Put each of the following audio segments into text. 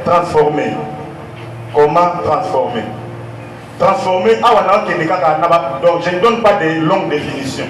Transformer. Comment transformer? Transformer, donc je ne donne pas de longues définitions.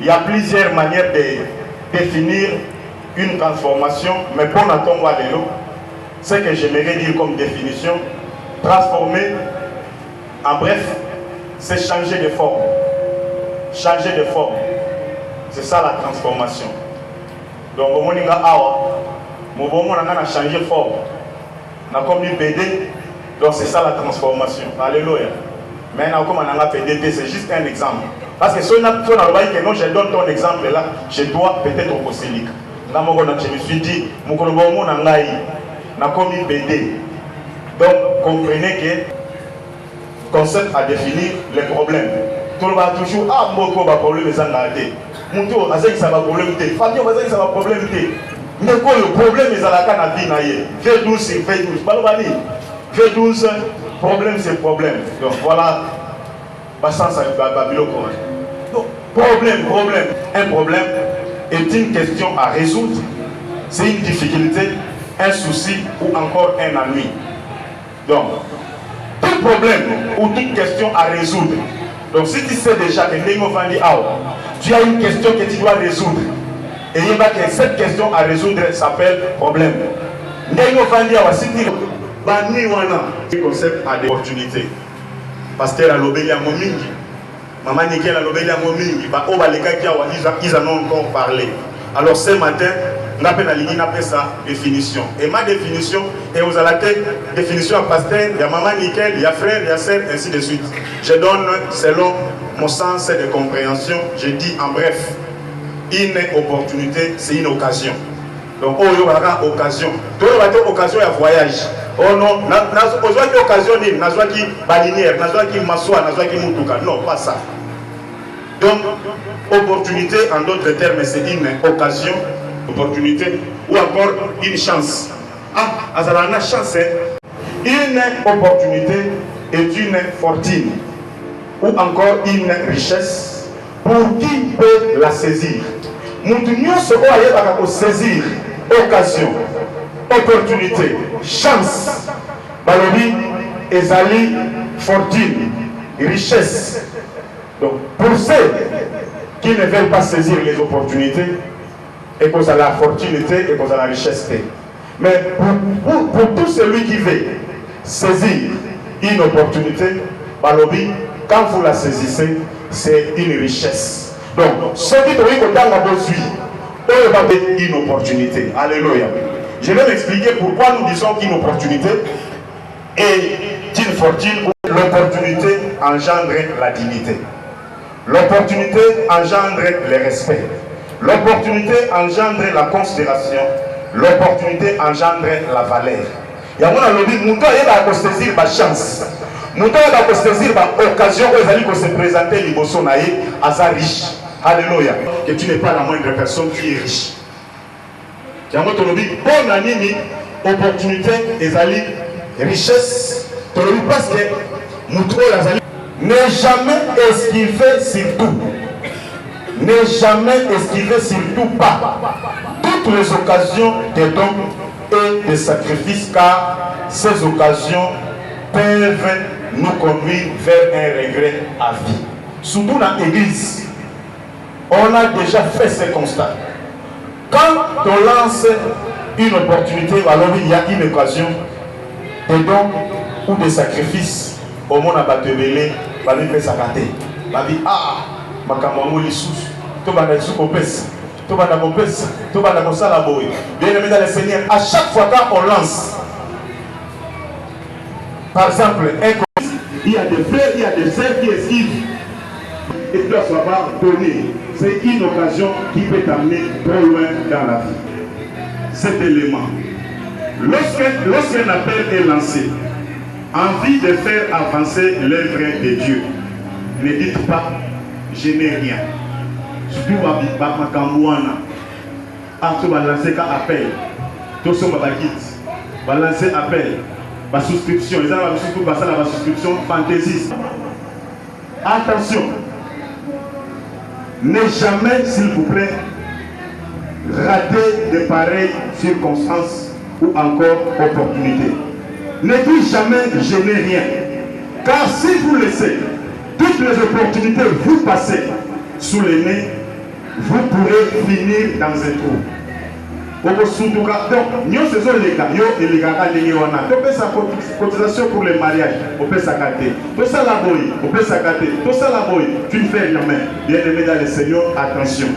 Il y a plusieurs manières de définir une transformation, mais pour ce que j'aimerais dire comme définition, transformer, en bref, c'est changer de forme. Changer de forme. C'est ça la transformation. Donc, au moment où on a changé de forme, on a comme du PD, donc c'est ça la transformation. Alléluia. Maintenant, comme on a PDT, c'est juste un exemple. Parce que si on a que non, je donne ton exemple là, je dois peut-être au Célique. Là, je me suis dit, je a commis PD. Donc, comprenez que le concept a défini les problèmes. Tout le monde toujours, beaucoup de problèmes, mais ça n'a pas été. Moutou, ça va problème. Fabio, ça va problème. Mais quoi, le problème est à la canne à vie. V12, c'est V12. V12, problème, c'est problème. Donc, voilà. Donc, problème. Un problème est une question à résoudre. C'est une difficulté, un souci ou encore un ennui. Donc, tout problème ou toute question à résoudre. Donc, si tu sais déjà que tu as une question que tu dois résoudre, et il va que cette question à résoudre s'appelle problème. Le concept a des opportunités. Parce que la lobby a momingi. Maman Nikel a lobby a momingi. Ils en ont encore parlé. Alors ce matin, on appelle ça définition. Et ma définition, et vous avez la définition à pasteur, il y a maman Nickel, il y a frère, il y a sœur, ainsi de suite. Je donne selon mon sens de compréhension, je dis en bref, une opportunité, c'est une occasion. Donc, il y aura occasion. Tout le monde a occasion de voyage. Oh non, il y a occasion de balinière, non, pas ça. Donc, opportunité, en d'autres termes, c'est une occasion, opportunité, ou encore une chance. Azalana chance, une opportunité est une fortune, ou encore une richesse, pour qui peut la saisir. Nous devons saisir occasion, opportunité, chance, balobi, ezali, fortune, richesse. Donc, pour ceux qui ne veulent pas saisir les opportunités, et qu'on a la fortunité et qu'on a la richesse. Mais pour tout celui qui veut saisir une opportunité, balobi, quand vous la saisissez, c'est une richesse. Donc, ceux qui ont une opportunité. Alléluia. Je vais m'expliquer pourquoi nous disons qu'une opportunité est une fortune où l'opportunité engendre la dignité. L'opportunité engendre le respect. L'opportunité engendre la considération. L'opportunité engendre la valeur. Il y a un lobby, nous devons saisir la chance. Nous devons saisir l'occasion où se présenter l'Iboso à sa riche. Alléluia. Que tu n'es pas la moindre personne qui est riche. Il y a un lobby, bonne année, opportunité, ezali, richesse. Parce que nous devons ne jamais esquiver surtout. Ne jamais esquiver surtout pas toutes les occasions de dons et de sacrifices, car ces occasions peuvent nous conduire vers un regret à vie. Surtout dans l'église, on a déjà fait ce constat. Quand on lance une opportunité, alors il y a une occasion de dons ou de sacrifices. Au monde a battu belé, va lui faire sa caté. Va dire ma camamo les sous, tout va dans sous copès, tout va dans mon pès, tout va dans mon salaboy. Bien aimé dans le Seigneur, à chaque fois qu'on lance, par exemple, il y a des frères, il y a des sœurs qui esquivent. Et tu dois savoir donner. C'est une occasion qui peut t'amener très loin dans la vie. Cet élément. Lorsqu'un appel est lancé, envie de faire avancer l'œuvre de Dieu, ne dites pas je n'ai rien. Surtout ma cambouana. Tu vas lancer un appel. Tout ça va lancer appel. Ma souscription. Ils ont surtout passé la souscription fantaisiste. Attention. Ne jamais, s'il vous plaît, rater de pareilles circonstances ou encore opportunités. Ne dites jamais je n'ai rien. Car si vous laissez toutes les opportunités vous passer sous le nez, vous pourrez finir dans un trou. Donc, nous faisons les gars, cotisation pour les mariages, on peut s'accater. Tout ça la boy, on peut s'accater. Tout ça la boy, tu ne fais rien. Bien aimé dans le Seigneur, attention.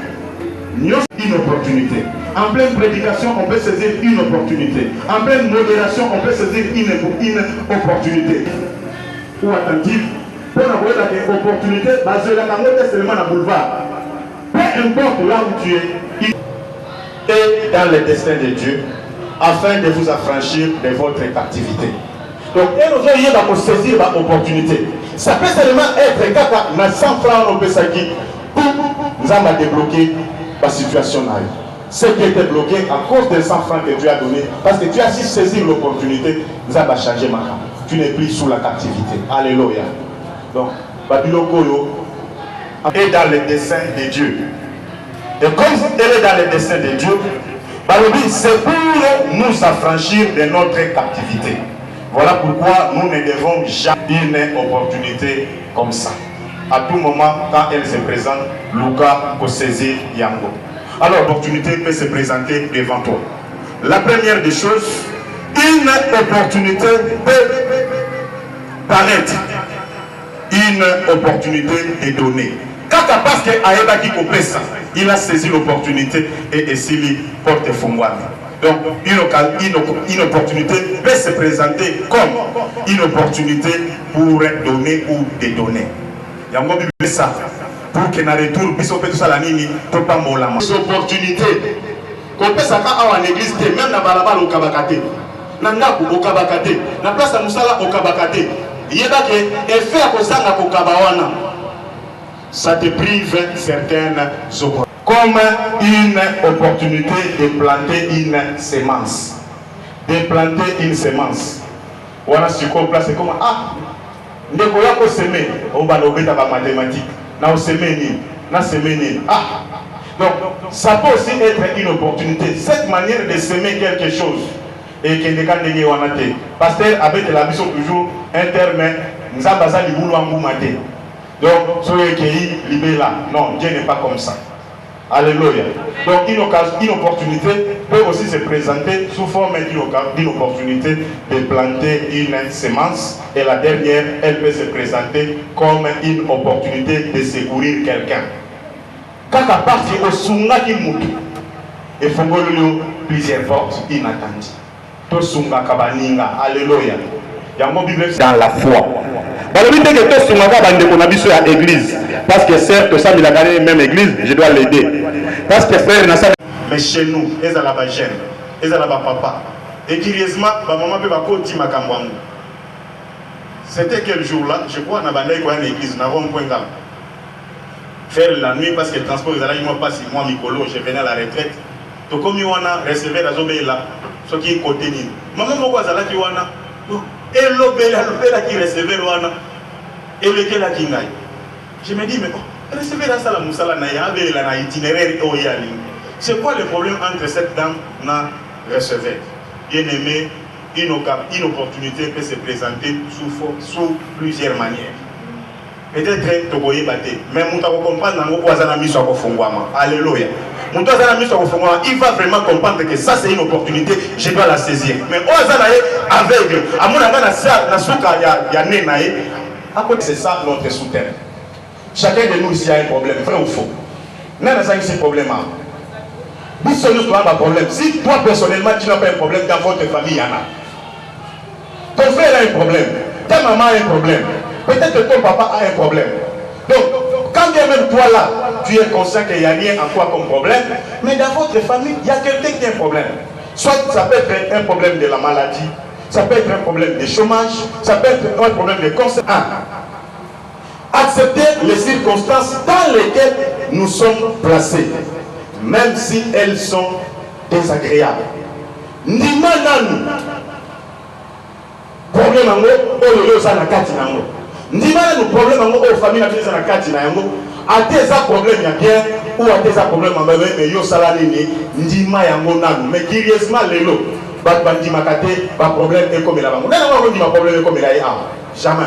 Nous avons une opportunité. En pleine prédication, on peut saisir une opportunité. En pleine modération, on peut saisir une opportunité. Ou attentif, pour avoir une opportunité, basée là, seulement dans le boulevard. Peu importe là où tu es, et dans le destin de Dieu, afin de vous affranchir de votre captivité. Donc, nous avons saisir l'opportunité. Ça peut seulement être dans 100 francs au Pesaki, nous avons débloqué la situation. Ce qui était bloqué à cause des 100 francs que Dieu a donné, parce que tu as su saisir l'opportunité, nous avons changé ma carte. Tu n'es plus sous la captivité. Alléluia. Donc, Babylone est dans le dessein de Dieu. Et comme elle est dans le dessein de Dieu, c'est pour nous affranchir de notre captivité. Voilà pourquoi nous ne devons jamais une opportunité comme ça. À tout moment, quand elle se présente, Luka peut saisir Yango. Alors, l'opportunité peut se présenter devant toi. La première des choses, une opportunité peut paraître. Une opportunité est donnée. Parce qu'il a saisi l'opportunité et s'il porte Fongwami. Donc, une opportunité peut se présenter comme une opportunité pour donner ou dédonner. Il y a un peu de ça. Pour que dans le retour, puisse faire tout ça la nini, pour pas mourir. Des opportunités. Qu'on peut s'accorder en église, même dans Balabal au Kabakate. Nangaku au Kabakate. La place à Moussala au Kabakate. Il y a des effets à cause de Kabawana. Ça te prive certaines opportunités. Comme une opportunité de planter une semence. De planter une semence. Voilà ce qu'on place comme ne voyons pas semer. On va l'obéir à la mathématique. Na semer na semer. Donc ça peut aussi être une opportunité. Cette manière de semer quelque chose et que les gens ne voient pas. Pasteur avec la mission toujours un terme. Nous avons besoin de boulot en maté. Donc soyez accueillis, libérés là. Non, Dieu n'est pas comme ça. Alléluia. Donc une opportunité peut aussi se présenter sous forme d'une opportunité de planter une semence. Et la dernière, elle peut se présenter comme une opportunité de secourir quelqu'un. Quand à partir au sunga qui moutou, il faut plusieurs portes inattendues. Tout sunga kabaninga. Alléluia. Dans la foi. Parce que certes, ça, il a gagné même église, je dois l'aider. Parce que frère, mais chez nous, ils ont la gêne, ils ont la papa. Et curieusement, ma maman peut pas dire ma camouang. C'était quel jour-là? Je crois qu'on a une église, nous avons un point d'âme. Faire la nuit parce que le transport, ils allaient pas si moi, Mikolo, je venais à la retraite. Donc, comme on a recevé la zone là, ce qui est côté ni. Maman, moi, je suis là. Et l'obéla qui recevait l'ouana. Et lequel a qui n'aille. Je me dis, mais recevez la salle à Moussala Naya, avec la itinéraire Oyali. C'est quoi le problème entre cette dame et la receveur? Bien aimé, une opportunité peut se présenter sous plusieurs manières. Peut-être que vous voyez, mais vous comprendre que alléluia. Il va vraiment comprendre que ça c'est une opportunité, je dois la saisir. Mais aveugle, à mon avis, c'est ça notre soutien. Chacun de nous ici a un problème, vrai ou faux. Nous avons un problème. Si nous avons un problème, si toi personnellement tu n'as pas un problème, dans votre famille il y en a. Ton frère a un problème, ta maman a un problème, peut-être que ton papa a un problème. Donc, quand bien même toi là, tu es conscient qu'il n'y a rien en toi comme problème, mais dans votre famille, il y a quelqu'un qui a un problème. Soit ça peut être un problème de la maladie, ça peut être un problème de chômage, ça peut être un problème de cancer. Accepter les circonstances dans lesquelles nous sommes placés, même si elles sont désagréables. Nimananu, problème en haut, oh le ça na kati na haut. Nimananu problème en haut, oh famille na kati na yango. a des problèmes ya bien ou a des problèmes mais yo salali ni ndima yango nanu mais curieusement lelo ba bandimaka te ba problème e comme la bango nana ba ndima problème comme la ya jamais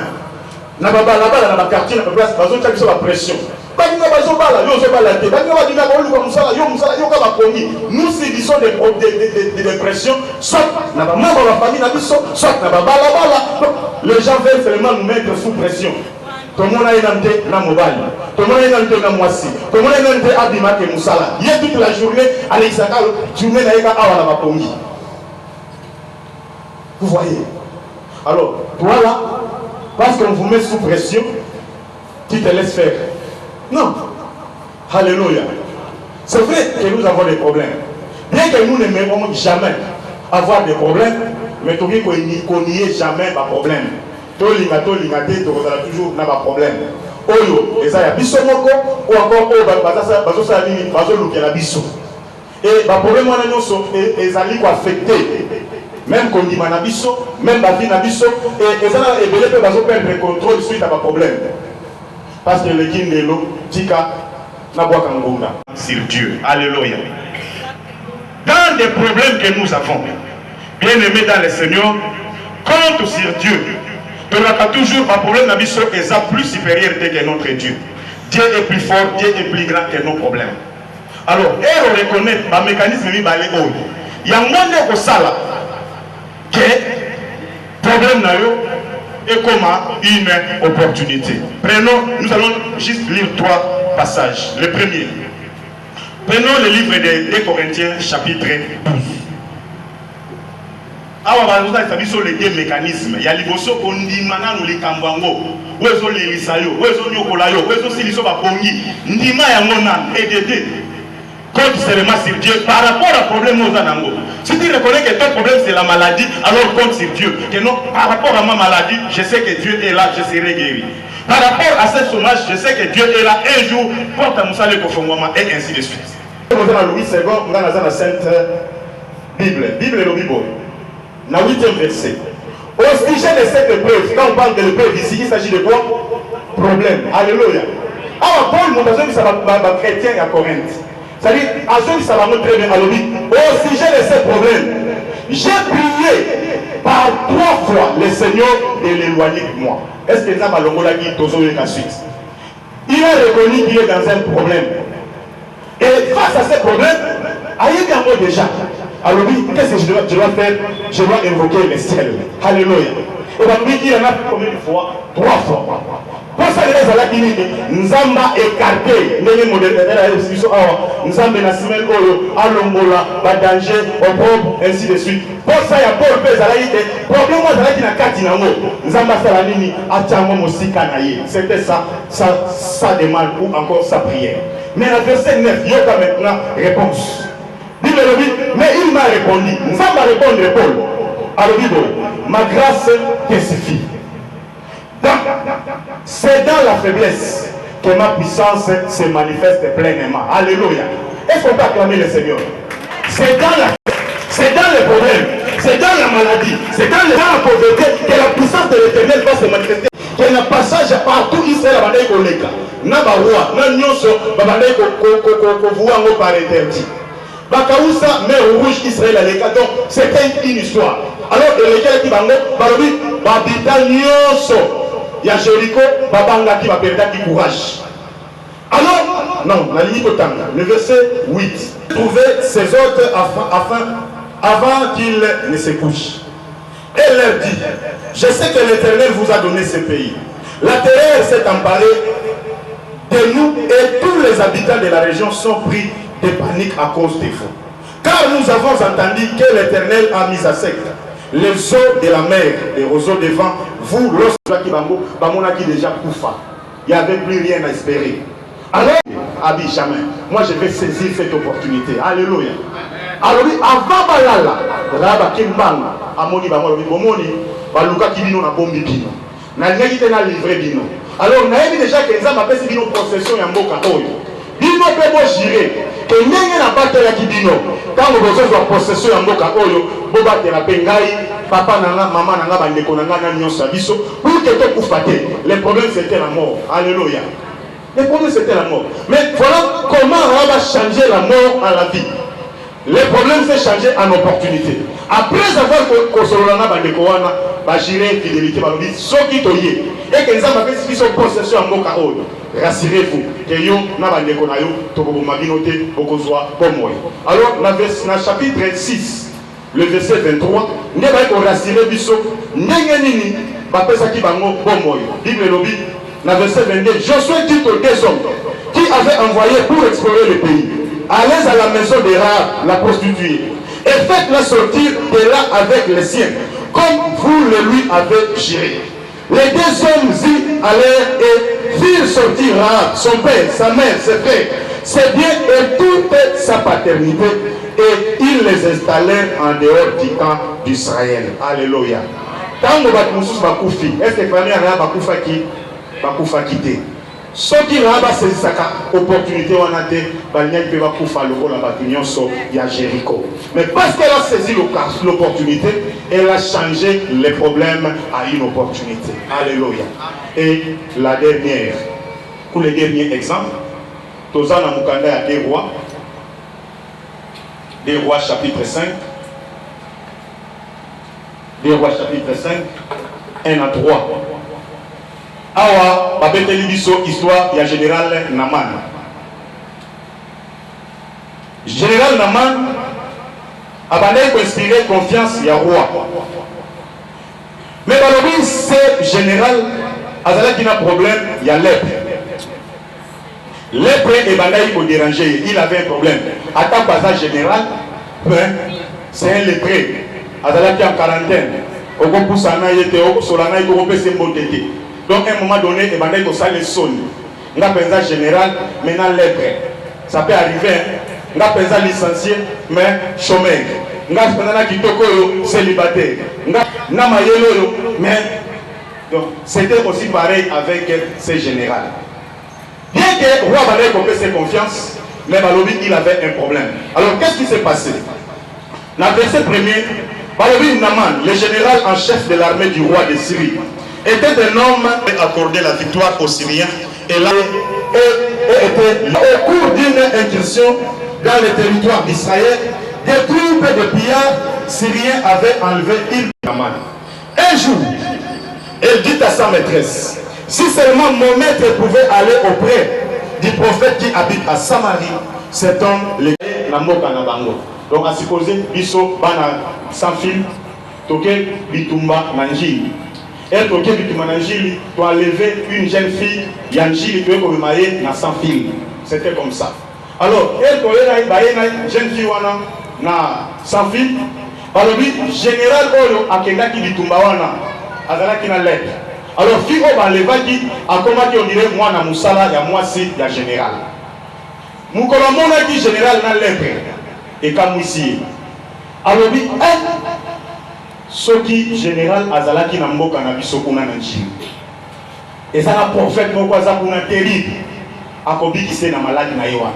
na ba bala na ba quartier na place bazo tcha biso ba pression baninga bazo bala yo zo bala te baninga badinga ko lu ko musala yo ka ba kongi nous subissons des pressions soit na ba membre de la famille na biso soit na ba bala les gens veulent seulement nous mettre sous pression. Tout le monde a été dans mobile, tout le monde a été dans moisi, tout le monde a été abîmé que Moussala. Il y a toute la journée à l'Isaka, journée à l'Isaka à la Mapongi. Vous voyez. Alors, toi là, parce qu'on vous met sous pression, tu te laisses faire. Non. Alléluia. C'est vrai que nous avons des problèmes. Bien que nous n'aimons jamais avoir des problèmes, mais tu dis qu'on n'y ait jamais pas de problème. Tolinga te toujours n'a pas problème. Oyo eza ya biso moko ou encore o bazo sa nini bazo lukela biso. Et ba problème wana nyonso ezali ko affecter même qu'on dit na biso, même ba vie na biso et ezala ebele pe bazo perdre contrôle suite à ba problème. Parce que le kindelo tika na boaka ngonga sur Dieu. Alléluia. Dans des problèmes que nous avons, bien-aimés dans le Seigneur, compte sur Dieu. Tu n'as toujours pas de problème, mais ils ont plus supériorité que notre Dieu. Dieu est plus fort, Dieu est plus grand que nos problèmes. Alors, et on reconnaît le mécanisme de l'eau. Il y a un monde de sala que le problème est comme une opportunité. Prenons, nous allons juste lire 3 passages. Le premier. Prenons le livre de 2 Corinthiens, chapitre 12. Awa bazoza etabiso les deux mécanismes ya liboso kondimana no likambango wezo lelisayo wezo nyokolayo wezo siliso bapongi ndima yango na EDD compte seulement sur Dieu par rapport à problème aux anango. Si tu reconnais que ton problème c'est la maladie, alors compte sur Dieu. Que non, par rapport à ma maladie, je sais que Dieu est là, je serai guéri. Par rapport à ce chômage, je sais que Dieu est là. Un jour, porte à Moussa le conformément et ainsi de suite. Nous allons Louis II, nous allons la Sainte Bible. Bible et le Bible. Dans le 8e verset. Au sujet de cette épreuve, quand on parle de l'épreuve ici, il s'agit de quoi? Problème. Alléluia. Alors, Paul, mon besoin, ça va chrétien à Corinthe. C'est-à-dire, à ceux qui ça va nous très bien à l'objet. Au sujet de ces problèmes, j'ai prié par 3 fois le Seigneur de l'éloigner de moi. Est-ce que ça va le mola qui est la suite? Il a reconnu qu'il est dans un problème. Et face à ces problèmes, aïe un mot déjà. Alors oui, qu'est-ce que je dois faire? Je dois invoquer le ciel. Alléluia. Et bien lui, il en a fait combien de fois? 3 fois. Pour ça, les alakini, Nzamba écarté. Nzamba na simel oyo, alongola, danger, opprobre, ainsi de suite. Pour ça, il y a Paul Pez alaïte. Problème moi zalaki na kati nango. Nzamba salanini, atiamo mosika naye. C'était ça, sa demande ou encore sa prière. Mais la verset 9, il y a maintenant réponse. Mais il m'a répondu. Nous allons répondre Paul. Alors, ma grâce te suffit. C'est dans la faiblesse que ma puissance se manifeste pleinement. Alléluia. Est-ce qu'on peut acclamer le Seigneur? C'est dans le problème, c'est dans la maladie, c'est dans la pauvreté que la puissance de l'Éternel va se manifester. Que le passage partout Israël va être collègue. N'a pas roi, n'a nyonso, va être collègue par interdit. Bakausa, mais rouge Israël à l'écart. Donc, c'était une histoire. Alors, lesquels qui bango, balobi, babita nyoso, ya Jéricho, babanga qui va perdre du courage. Alors, non, la ligne potanga, le verset 8. Trouver ses hôtes avant qu'ils ne se couchent. Elle leur dit, je sais que l'Éternel vous a donné ce pays. La terreur s'est emparée de nous et tous les habitants de la région sont pris de panique à cause des feux. Car nous avons entendu que l'Éternel a mis à sec les eaux de la mer et aux eaux des vents. Vous, lorsque qui déjà koufa, il n'y avait plus rien à espérer. Alors, Abi jamais, moi je vais saisir cette opportunité. Alléluia. Alors, avant Balala, Raba Kimbang, Amoni Bamoni, Bomoni, Baluka Kibino na Bombi Bino. Na livré na livré Bino. Alors, on a déjà que ça m'appelle Bino possession Yamboka Oyo. Bino peut pas gérer. Que n'y a pas de Kibino. Quand vous avez la possession Yamboka Oyo, Boba de la Bengaï, papa nanga, maman nanga, bandeko nanga, nyon sabiso, pour que tu koufaté. Le problème c'était la mort. Alléluia. Le problème c'était la mort. Mais voilà comment on va changer la mort à la vie. Le problème c'est changer en opportunité. Après avoir consolana bandekoana, bagiré fidélité, balobi, soki toye, et que les hommes avaient dit son possession en moka oyo. Rassurez-vous, que yo na bandeko na yo, toko mabinote, bokozwa bomoi. Alors, dans le chapitre 6, le verset 23, ne va pas rassurer biso, nengenini, bapesaki bango bomoi. Bible lobi, dans le verset 22, Josué dit aux deux hommes qui avaient envoyé pour explorer le pays, allez à la maison de Rahab, la prostituée, et faites-la sortir de là avec les siens, comme vous le lui avez juré. Les deux hommes y allèrent et firent sortir Rahab, son père, sa mère, ses frères, ses biens et toute sa paternité, et ils les installèrent en dehors du camp d'Israël. Alléluia. Quand vous avez est-ce que famille Rahab a quitté? Ce qui a saisi sa opportunité, on a dit qu'il peut pas la Jéricho. Mais parce qu'elle a saisi l'opportunité, elle a changé les problèmes à une opportunité. Alléluia. Et la dernière, pour le dernier exemple, Tozana Mukanda des rois chapitre 5. Des rois chapitre 5, 1 à 3. Awa, babeteli biso histoire ya général Naman. Général Naman abandonné pour inspirer confiance ya roi. Mais balobi c'est général azala qui n'a problème, il y a lèpre. Lèpre et bandai pour déranger, il avait un problème. Attaque bazar général, c'est un lépré. Azala qui en quarantaine. Oko poussana yete, oko solana yete, oko pese mbotete. Donc à un moment donné, il bandai ko sale son. Nga pensa général, maintenant lèpre. Ça peut arriver. Nga pensa licencié, mais chômeur. Nga pensa kitoko yo célibataire. Nga na mayelo yo, mais donc c'était aussi pareil avec ces généraux. Bien que roi bandai ko pese confiance, mais Balobi il avait un problème. Alors qu'est-ce qui s'est passé? Dans le verset premier, Balobi Naman, le général en chef de l'armée du roi de Syrie, était un homme qui accordait la victoire aux Syriens et là était au cours d'une incursion dans le territoire d'Israël, des troupes de pillards syriens avaient enlevé Naman. Un jour, elle dit à sa maîtresse, si seulement mon maître pouvait aller auprès du prophète qui habite à Samarie, cet homme le Namokanabangô. Donc à supposer, biso bana sans fil, toke bitumba nanjili. Elle toke bitumba nanjili, tu as levé une jeune fille, yanjili, tu es comme maïe, na sans fil. C'était comme ça. Alors, elle toke une jeune fille wana na sans fil. Alors lui, général Olo akenda ki bitumba wana, azala ki na lettre. Alors fille oba levaki, akoma ki on dirait moi na musala ya moi si ya général. Mukolo mona ki général na lettre. Et comme ici, alors oui, ce qui général Azalaki Namboka Nabisokuna Nanchi. Et ça a prophète Mokwaza pour un terrible. Akobi qui s'est dans malade Naïwa.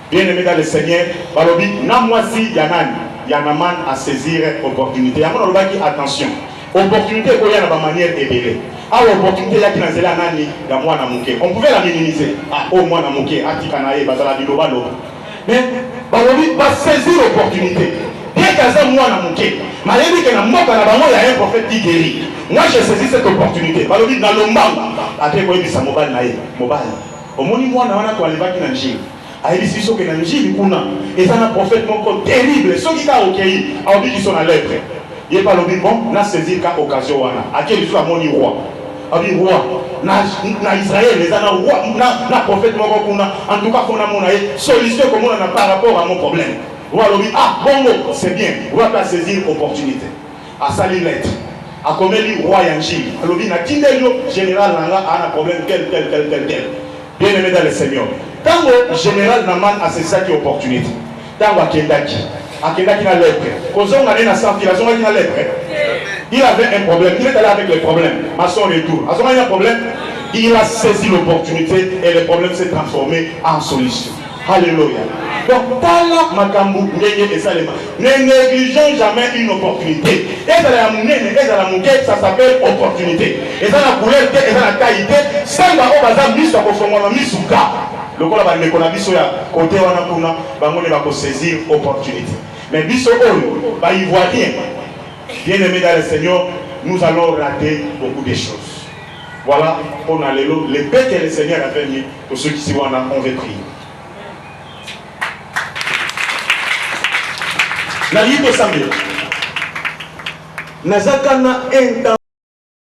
Bien aimé dans le Seigneur, Balobi, Namwasi Yanan, Yanaman à saisir opportunité. Yamon Olbaki, attention. Opportunité, il y a une manière ébélée. Ah, opportunité, il y a qui n'a pas nani, il y a moi Namouké. On pouvait la minimiser. Ah, au moins Namouké, Atikanae, Bazala Bilobalo. Mais Balobi va saisir l'opportunité. Bien qu'à moi na mouké, malgré que na moka na bango il y a un prophète qui guérit. Moi j'ai saisi cette opportunité. Balobi dans le mal. Après quoi il dit ça mobile naïe, mobile. Au moni moi na wana ko aleva ki na njili. Aïe si so que na njili kuna. Et ça na prophète moko terrible. Ceux qui ka okei, a dit qu'ils sont à l'être. Il est pas le bon, na saisi ka occasion wana. À quel soit moni roi. Abi roi na Israël les ana roi na prophète moko kuna en tout cas qu'on a mon solution comme on a par rapport à mon problème. Roi lobi ah bon c'est bien, roi va saisir opportunité. À sali lettre. A komeli roi yanji. Lobi na tindelio général nanga a un problème tel. Bien aimé dans le Seigneur. Tant que général Naman a saisi cette opportunité. Tant que Akendaki na lettre. Kozonga na sans filation na lettre. Il avait un problème, il est allé avec le problème, à son retour. À son moment, il y a un problème, il a saisi l'opportunité et le problème s'est transformé en solution. Alléluia. Donc, tala makambu ngenge et salema. Ne négligeons jamais une opportunité. Et dans la mounene, et dans la mouquette, ça s'appelle opportunité. Et dans la couleur, et dans la qualité, ça va au bazar, mis sur la misuka. Le coup là, on a biso ya côté wana kuna, bangone va saisir opportunité. Mais biso ol, bah ivoirien. Bien aimé dans le Seigneur, nous allons rater beaucoup de choses. Voilà, on a les paix que le Seigneur a fait pour ceux qui s'y voient, on veut prier. La vie de Samuel. Nazakana